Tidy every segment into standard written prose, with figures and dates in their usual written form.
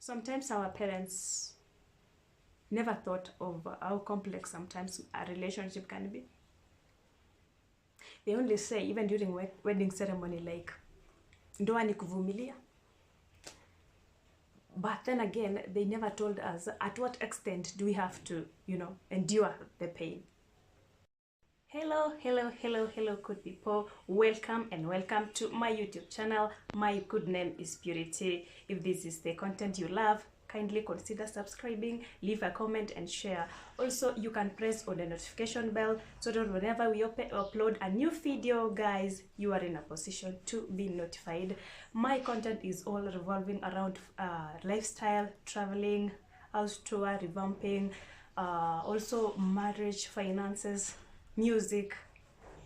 Sometimes our parents never thought of how complex sometimes a relationship can be. They only say, even during wedding ceremony, like, ndoa ni kuvumilia. But then again, they never told us at what extent do we have to, endure the pain. Hello, hello, hello, hello, good people. Welcome and welcome to my YouTube channel. My good name is Purity. If this is the content you love, kindly consider subscribing, leave a comment and share. Also, you can press on the notification bell so that whenever we upload a new video, guys, you are in a position to be notified. My content is all revolving around lifestyle, traveling, house tour, revamping, also marriage, finances, music,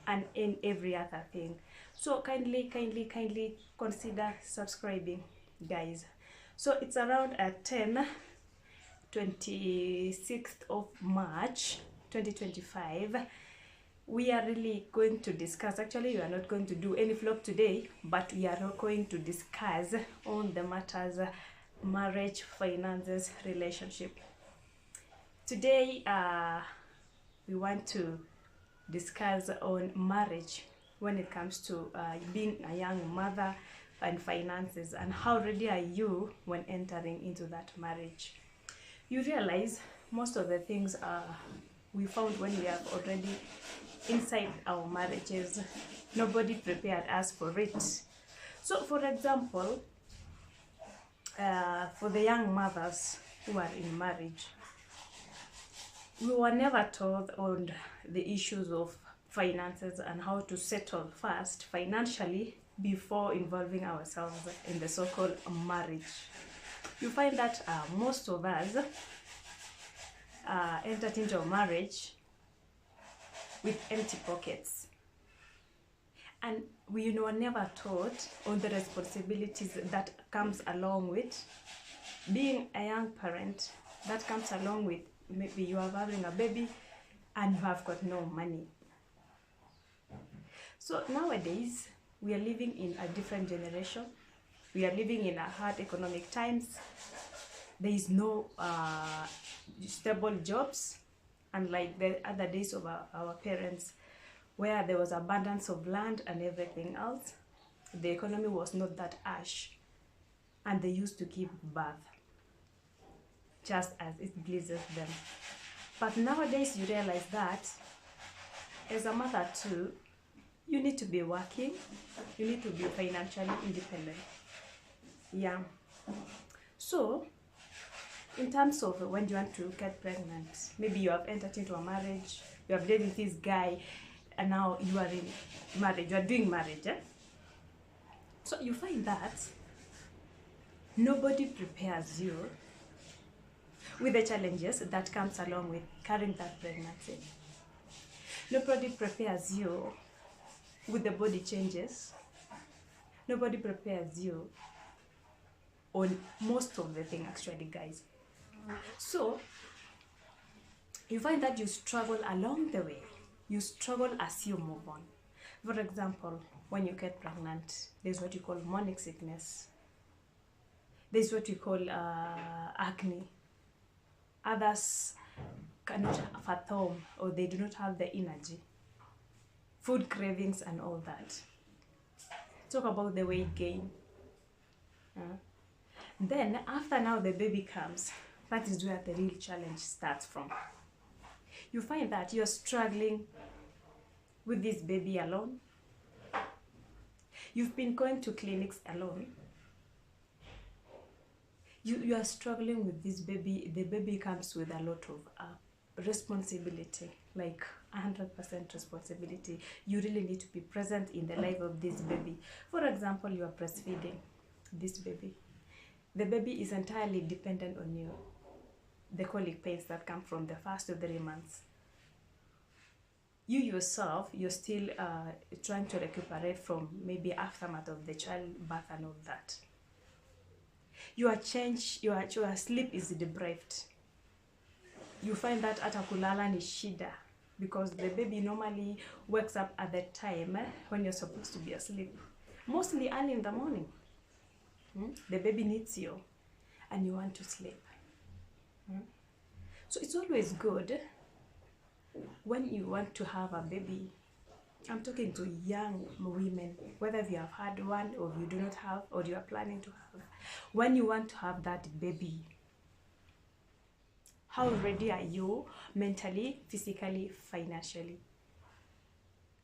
and in every other thing. So kindly consider subscribing, guys. So it's around at 26th of March 2025. We are really going to discuss, actually we are not going to do any vlog today, but we are going to discuss on the matters marriage, finances, relationship. Today we want to discuss on marriage when it comes to being a young mother and finances, and how ready are you when entering into that marriage. You realize most of the things we found when we are already inside our marriages, nobody prepared us for it. So for example, for the young mothers who are in marriage, we were never taught on the issues of finances and how to settle first financially before involving ourselves in the so-called marriage. You find that most of us entered into a marriage with empty pockets, and we were never taught on the responsibilities that comes along with being a young parent, that comes along with maybe you are having a baby and you have got no money. So nowadays we are living in a different generation. We are living in a hard economic times. There is no stable jobs, unlike the other days of our parents, where there was abundance of land and everything else. The economy was not that harsh, and they used to give birth just as it pleases them. But nowadays you realize that as a mother too, you need to be working, you need to be financially independent. Yeah. So in terms of when you want to get pregnant, maybe you have entered into a marriage, you have dated this guy, and now you are in marriage, you are doing marriage, So you find that nobody prepares you with the challenges that comes along with carrying that pregnancy. Nobody prepares you with the body changes. Nobody prepares you on most of the things, actually, guys. So you find that you struggle along the way. You struggle as you move on. For example, when you get pregnant, there's what you call morning sickness. There's what you call acne. Others cannot fathom, or they do not have the energy, food cravings and all that. Talk about the weight gain. Then after now the baby comes, that is where the real challenge starts from. You find that you're struggling with this baby alone. You've been going to clinics alone. You are struggling with this baby. The baby comes with a lot of responsibility, like 100% responsibility. You really need to be present in the life of this baby. For example, you are breastfeeding this baby. The baby is entirely dependent on you. The colic pains that come from the first 3 months. You yourself, you're still trying to recuperate from maybe aftermath of the childbirth and all that. Your sleep is deprived. You find that hata kulala ni shida, because the baby normally wakes up at the time when you're supposed to be asleep, mostly early in the morning. The baby needs you, and you want to sleep. So it's always good when you want to have a baby. I'm talking to young women, whether you have had one or you do not have, or you are planning to have. When you want to have that baby, how ready are you mentally, physically, financially?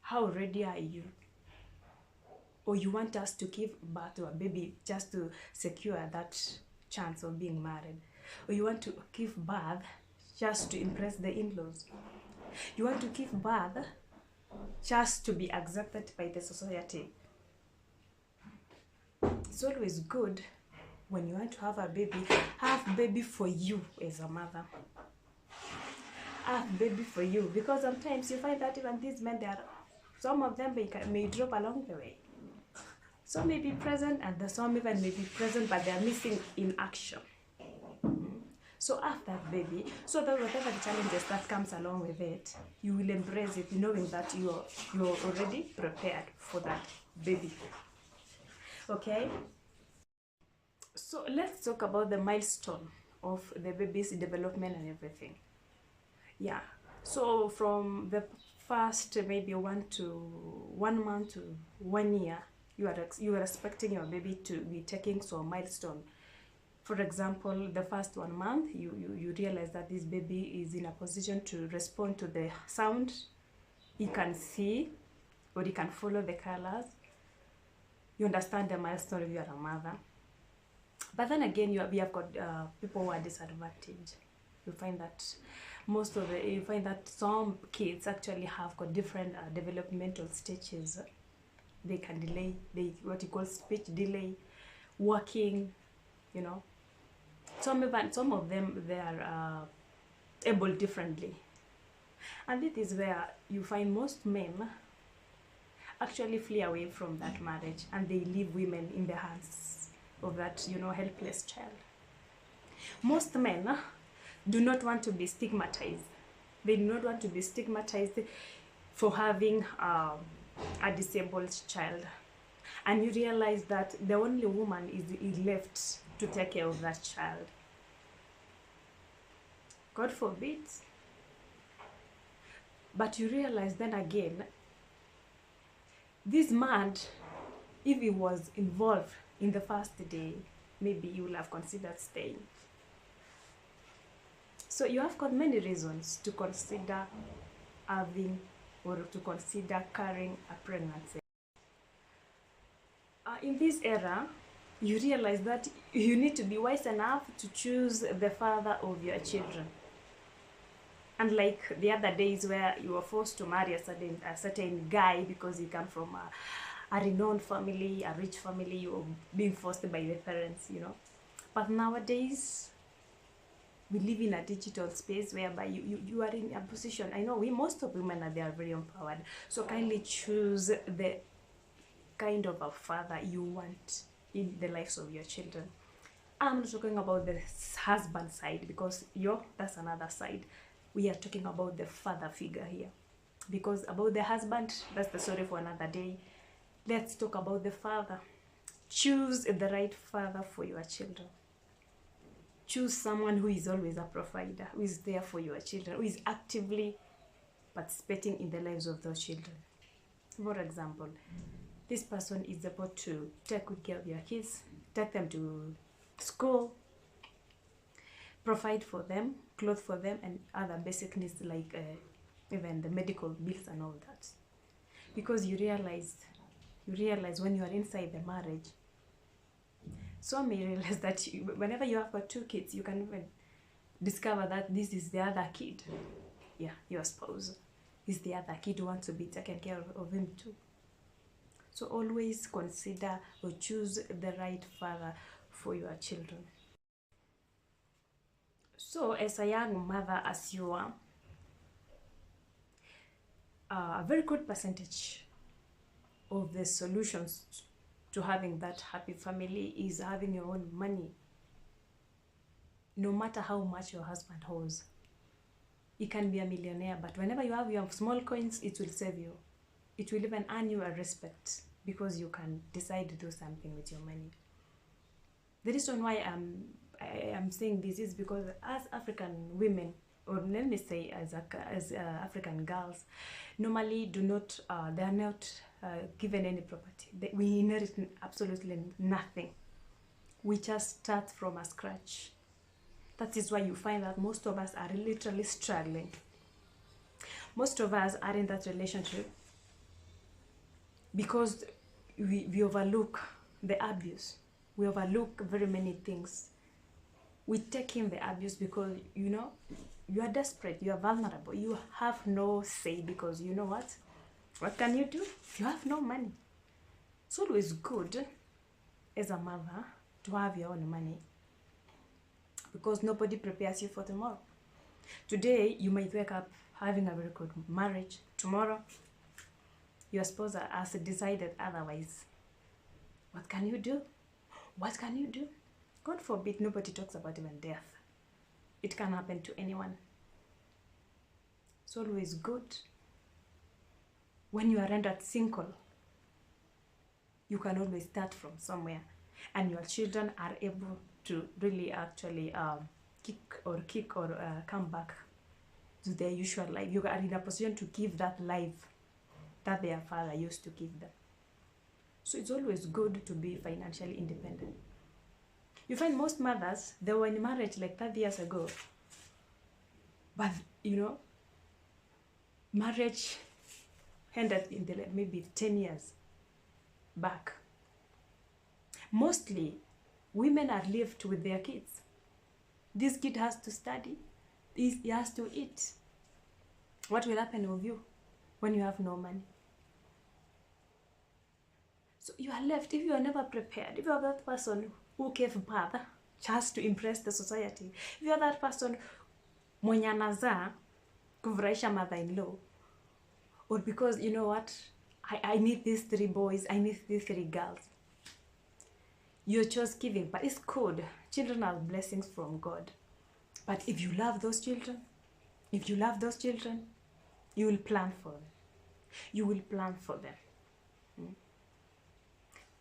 How ready are you? Or you want us to give birth to a baby just to secure that chance of being married? Or you want to give birth just to impress the in-laws? You want to give birth just to be accepted by the society? It's always good when you want to have baby for you as a mother. Have baby for you, because sometimes you find that even these men, some of them may drop along the way. Some may be present, and some even may be present, but they are missing in action. So have that baby, so that whatever the challenges that comes along with it, you will embrace it, knowing that you're already prepared for that baby. Okay? So let's talk about the milestone of the baby's development and everything. Yeah. So from the first maybe 1 month to 1 year, you are expecting your baby to be taking some milestone. For example, the first 1 month, you realize that this baby is in a position to respond to the sound. He can see, or he can follow the colors. You understand the milestone if you are a mother. But then again, we have got people who are disadvantaged. You find that some kids actually have got different developmental stages. They can delay, what you call speech delay, walking, you know. Some of them, they are able differently. And it is where you find most men actually flee away from that marriage, and they leave women in the hands of that, helpless child. Most men do not want to be stigmatized. They do not want to be stigmatized for having a disabled child. And you realize that the only woman is left to take care of that child. God forbid. But you realize then again, this man, if he was involved in the first day, maybe you will have considered staying. So you have got many reasons to consider having or to consider carrying a pregnancy. In this era, you realize that you need to be wise enough to choose the father of your children. Unlike the other days where you were forced to marry a certain guy because you come from a renowned family, a rich family, you were being forced by the parents, But nowadays, we live in a digital space whereby you are in a position. I know most of women they are very empowered. So kindly choose the kind of a father you want in the lives of your children. I'm not talking about the husband side, because that's another side. We are talking about the father figure here, because about the husband, that's the story for another day. Let's talk about the father. Choose the right father for your children. Choose someone who is always a provider, who is there for your children, who is actively participating in the lives of those children. For example, this person is able to take good care of your kids, take them to school, provide for them, clothe for them, and other basic needs like even the medical bills and all that. Because you realize when you are inside the marriage, some may realize that whenever you have got 2 kids, you can even discover that this is the other kid. Yeah, your spouse is the other kid who wants to be taken care of him too. So always consider or choose the right father for your children. So as a young mother, as you are, a very good percentage of the solutions to having that happy family is having your own money. No matter how much your husband holds, he can be a millionaire, but whenever you have your small coins, it will save you. It will even earn you a respect, because you can decide to do something with your money. The reason why I am saying this is because as African women, or let me say as African girls, normally do not, they are not given any property. We inherit absolutely nothing. We just start from a scratch. That is why you find that most of us are literally struggling. Most of us are in that relationship because we overlook the abuse. We overlook very many things. We take in the abuse because, you know, you are desperate, you are vulnerable, you have no say, because you know what can you do? You have no money. It's always good as a mother to have your own money, because nobody prepares you for tomorrow. Today you might wake up having a very good marriage. Tomorrow your spouse has decided otherwise. What can you do? What can you do? God forbid, nobody talks about even death. It can happen to anyone. It's always good when you are rendered single. You can always start from somewhere, and your children are able to really actually kick or come back to their usual life. You are in a position to give that life that their father used to give them. So it's always good to be financially independent. You find most mothers, they were in marriage like 30 years ago, but you know, marriage ended in maybe 10 years back. Mostly women are left with their kids. This kid has to study, he has to eat. What will happen with you when you have no money? So you are left, if you are never prepared, if you are that person who gave birth just to impress the society, if you are that person mwenye anazaa kufurahisha mother-in-law, or because you know what, I need these 3 boys, I need these 3 girls, you're just giving. But it's good. Children are blessings from God. But if you love those children, you will plan for them. You will plan for them.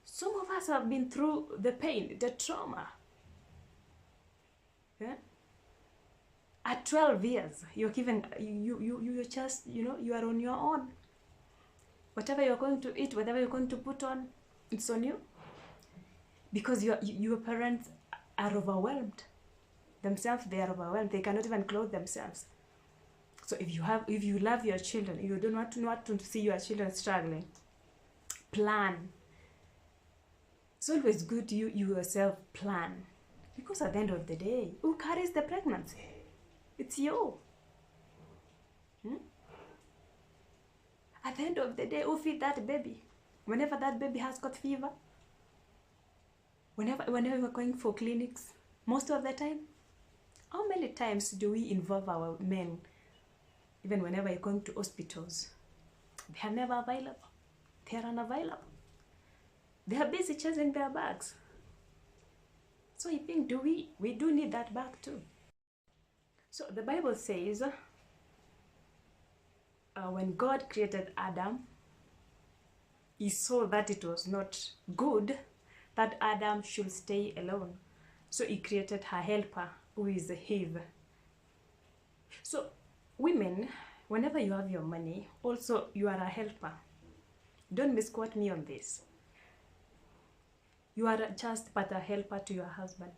Some of us have been through the pain, the trauma. Yeah? At 12 years, you're given, you're just, you know, you are on your own. Whatever you're going to eat, whatever you're going to put on, it's on you. Because your parents are overwhelmed. Themselves, they are overwhelmed. They cannot even clothe themselves. So if you love your children, you don't want to see your children struggling, plan. It's always good you yourself plan. Because at the end of the day, who carries the pregnancy? It's you. At the end of the day, who feed that baby? Whenever that baby has got fever, whenever we're going for clinics, most of the time, how many times do we involve our men? Even whenever you're going to hospitals, they are never available. They are unavailable. They are busy chasing their bags. So I think we do need that bag too. So the Bible says, when God created Adam, he saw that it was not good that Adam should stay alone. So he created her helper, who is Eve. So women, whenever you have your money, also you are a helper. Don't misquote me on this. You are just but a helper to your husband.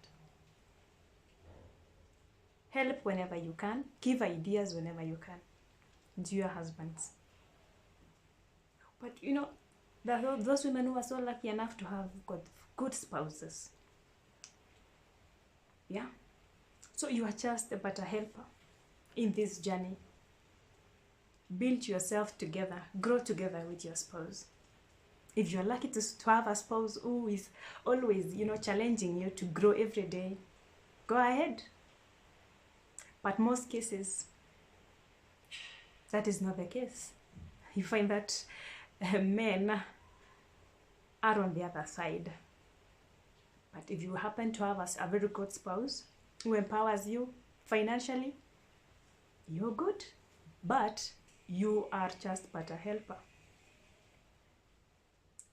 Help whenever you can. Give ideas whenever you can to your husbands. But you know, there are those women who are so lucky enough to have got good spouses. Yeah? So you are just but a helper in this journey. Build yourself together. Grow together with your spouse. If you're lucky to have a spouse who is always, you know, challenging you to grow every day, go ahead. But most cases, that is not the case. You find that men are on the other side. But if you happen to have a very good spouse who empowers you financially, you're good. But you are just but a helper.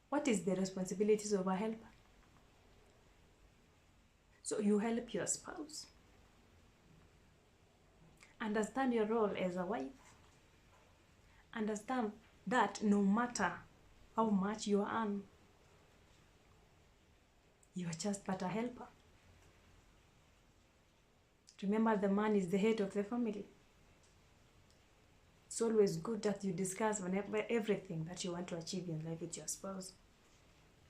What is the responsibilities of a helper? So you help your spouse. Understand your role as a wife. Understand that no matter how much you earn, you are just but a helper. Remember, the man is the head of the family. It's always good that you discuss whenever everything that you want to achieve in life with your spouse.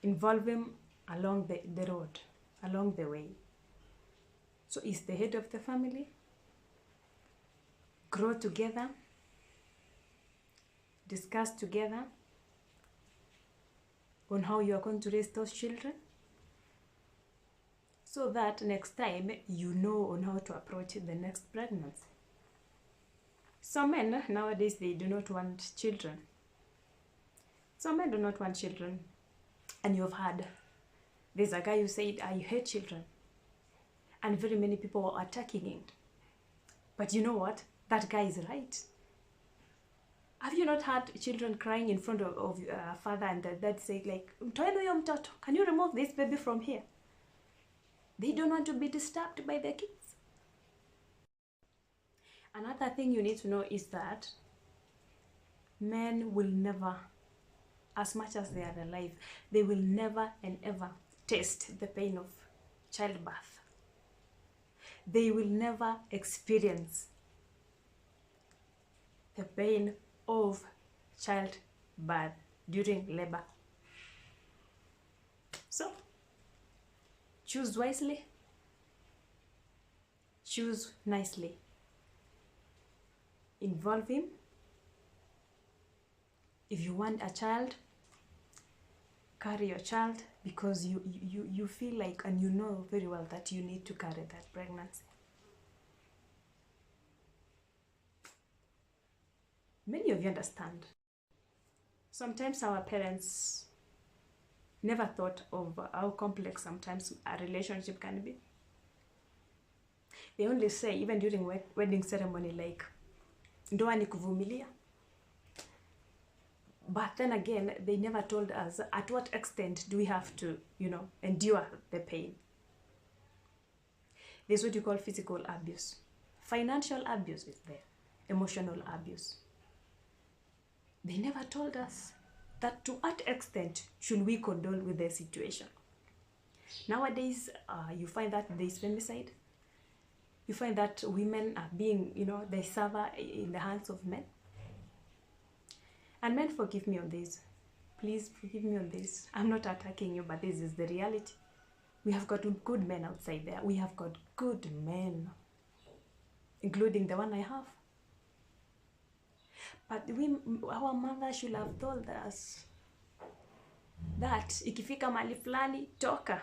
Involve him along the road, along the way. So he's the head of the family. Grow together. Discuss together on how you are going to raise those children, so that next time you know on how to approach the next pregnancy. Some men nowadays, they do not want children. Some men do not want children. And you've heard, there's a guy who said, I hate children. And very many people are attacking him. But you know what? That guy is right. Have you not heard children crying in front of father and the dad say like, "Mtoeni huyo mtoto, can you remove this baby from here?" They don't want to be disturbed by their kids. Another thing you need to know is that men will never, as much as they are alive, they will never and ever taste the pain of childbirth. They will never experience the pain of childbirth during labor. So, choose wisely, choose nicely. Involve him. If you want a child, carry your child, because you feel like, and you know very well that you need to carry that pregnancy. Many of you understand. Sometimes our parents never thought of how complex sometimes a relationship can be. They only say, even during wedding ceremony, like, ndoa ni kuvumilia. But then again, they never told us at what extent do we have to, endure the pain. There's what you call physical abuse. Financial abuse is there. Emotional abuse. They never told us that to what extent should we condole with the situation. Nowadays, you find that there's femicide. You find that women are being, they suffer in the hands of men. And men, forgive me on this. Please forgive me on this. I'm not attacking you, but this is the reality. We have got good men outside there. We have got good men, including the one I have. But our mother should have told us that ikifika mali fulani, toka.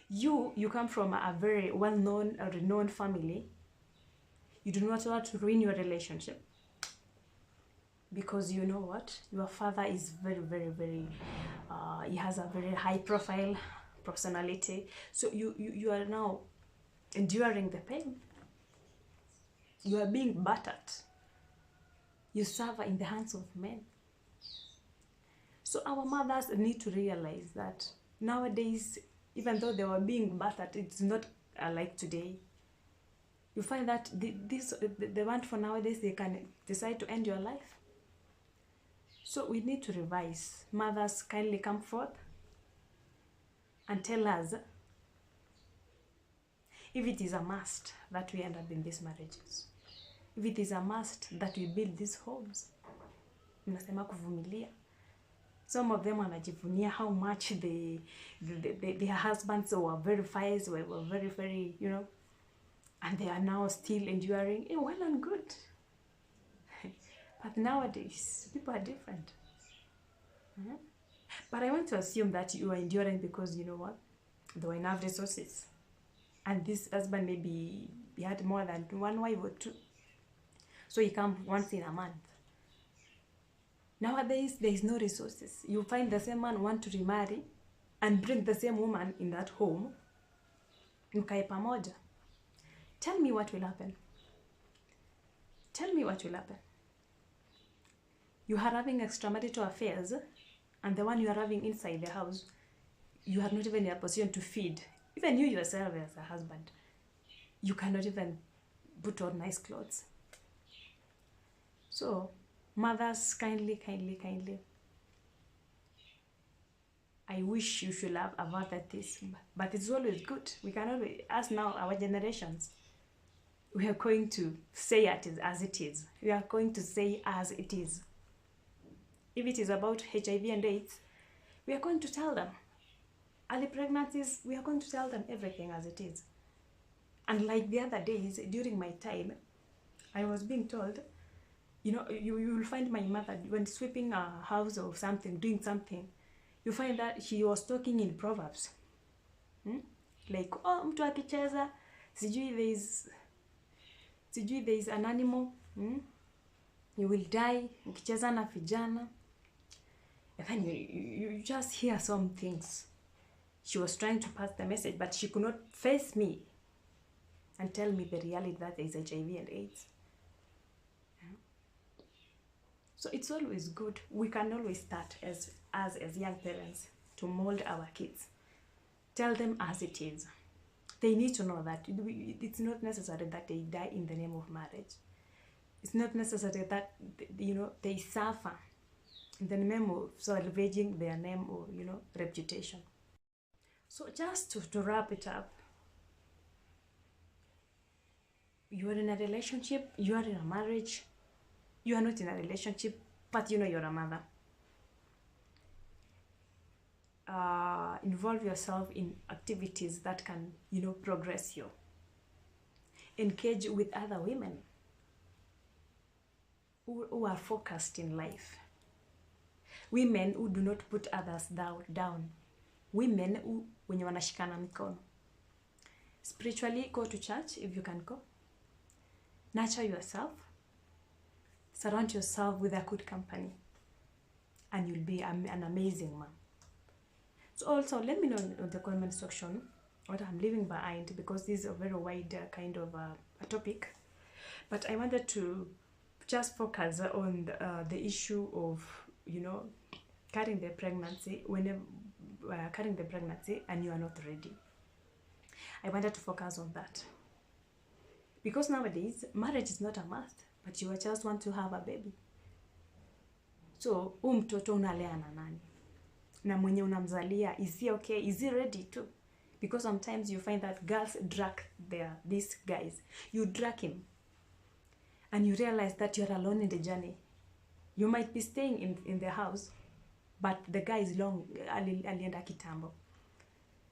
You come from a very well-known or renowned family. You do not want to ruin your relationship, because you know what? Your father is very, very, very, he has a very high profile personality. So you are now enduring the pain. You are being battered. You suffer in the hands of men. So our mothers need to realize that nowadays, even though they were being battered, it's not like today. You find that the one for nowadays, they can decide to end your life. So we need to revise. Mothers, kindly come forth and tell us if it is a must that we end up in these marriages. If it is a must that we build these homes. Mnasema kuvumilia. Some of them wanajivunia how much their husbands were very fierce, were very, very, and they are now still enduring. Well and good. But nowadays, people are different. But I want to assume that you are enduring because, you know what? There were enough resources. And this husband, maybe he had more than one wife or two. So he comes once in a month. Nowadays, there is no resources. You find the same man want to remarry and bring the same woman in that home. Mkae pamoja. Tell me what will happen. Tell me what will happen. You are having extramarital affairs, and the one you are having inside the house, you are not even in a position to feed. Even you yourself as a husband, you cannot even put on nice clothes. So, mothers, kindly, I wish you should have avoided this, but it's always good. We cannot, as now, our generations, we are going to say it as it is. We are going to say as it is. If it is about HIV and AIDS, we are going to tell them. Early pregnancies, we are going to tell them everything as it is. And like the other days, during my time, I was being told, you know, you will find my mother, when sweeping a house or something, doing something, you find that she was talking in Proverbs. Like, oh, mtu akicheza, sijui there is an animal, you will die, ukicheza na vijana. And then you just hear some things. She was trying to pass the message, but she could not face me and tell me the reality that there is HIV and AIDS. So it's always good. We can always start as young parents to mold our kids. Tell them as it is. They need to know that it's not necessary that they die in the name of marriage. It's not necessary that, you know, they suffer in the name of salvaging their name or, you know, reputation. So just to wrap it up, you are in a relationship, you are in a marriage, you are not in a relationship, but you know you're a mother. Involve yourself in activities that can, you know, progress you. Engage with other women who are focused in life. Women who do not put others down. Women who wenye wanashikana mikono. Spiritually, go to church if you can go. Nurture yourself. Surround yourself with a good company. And you'll be an amazing man. So also, let me know in the comment section what I'm leaving behind, because this is a very wide kind of a topic. But I wanted to just focus on the issue of, you know, carrying the pregnancy, whenever carrying the pregnancy and you are not ready. I wanted to focus on that. Because nowadays, marriage is not a must, but you just want to have a baby. So, mtoto unalea na nani? Na mwenye unamzalia, is he okay? Is he ready too? Because sometimes you find that girls drag these guys. You drag him. And you realize that you're alone in the journey. You might be staying in the house, but the guy is long, alienda kitambo.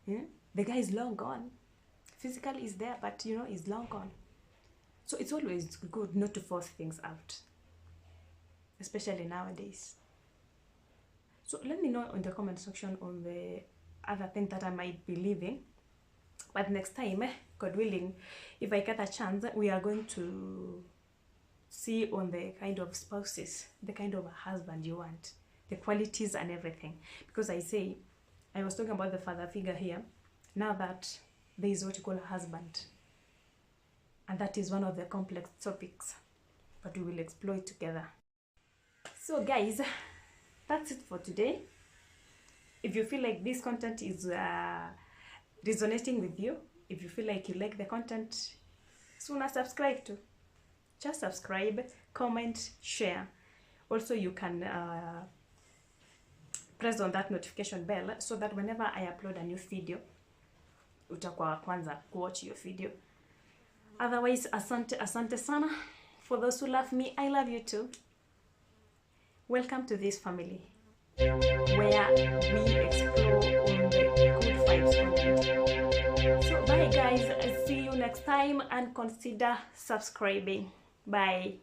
The guy is long gone. Physically he's there, but you know, he's long gone. So it's always good not to force things out, especially nowadays. So let me know in the comment section on the other thing that I might be leaving. But next time, God willing, if I get a chance, we are going to see on the kind of spouses, the kind of a husband you want, the qualities and everything. Because I was talking about the father figure here. Now that there is what you call a husband. And that is one of the complex topics, but we will explore it together. So guys, that's it for today. If you feel like this content is resonating with you, if you feel like you like the content, sooner subscribe to. Just subscribe, comment, share. Also, you can press on that notification bell so that whenever I upload a new video, utakuwa wa kwanza kuwatch your video. Otherwise, asante sana. For those who love me, I love you too. Welcome to this family, where we explore on the good vibes content. So bye guys, I'll see you next time, and consider subscribing. Bye.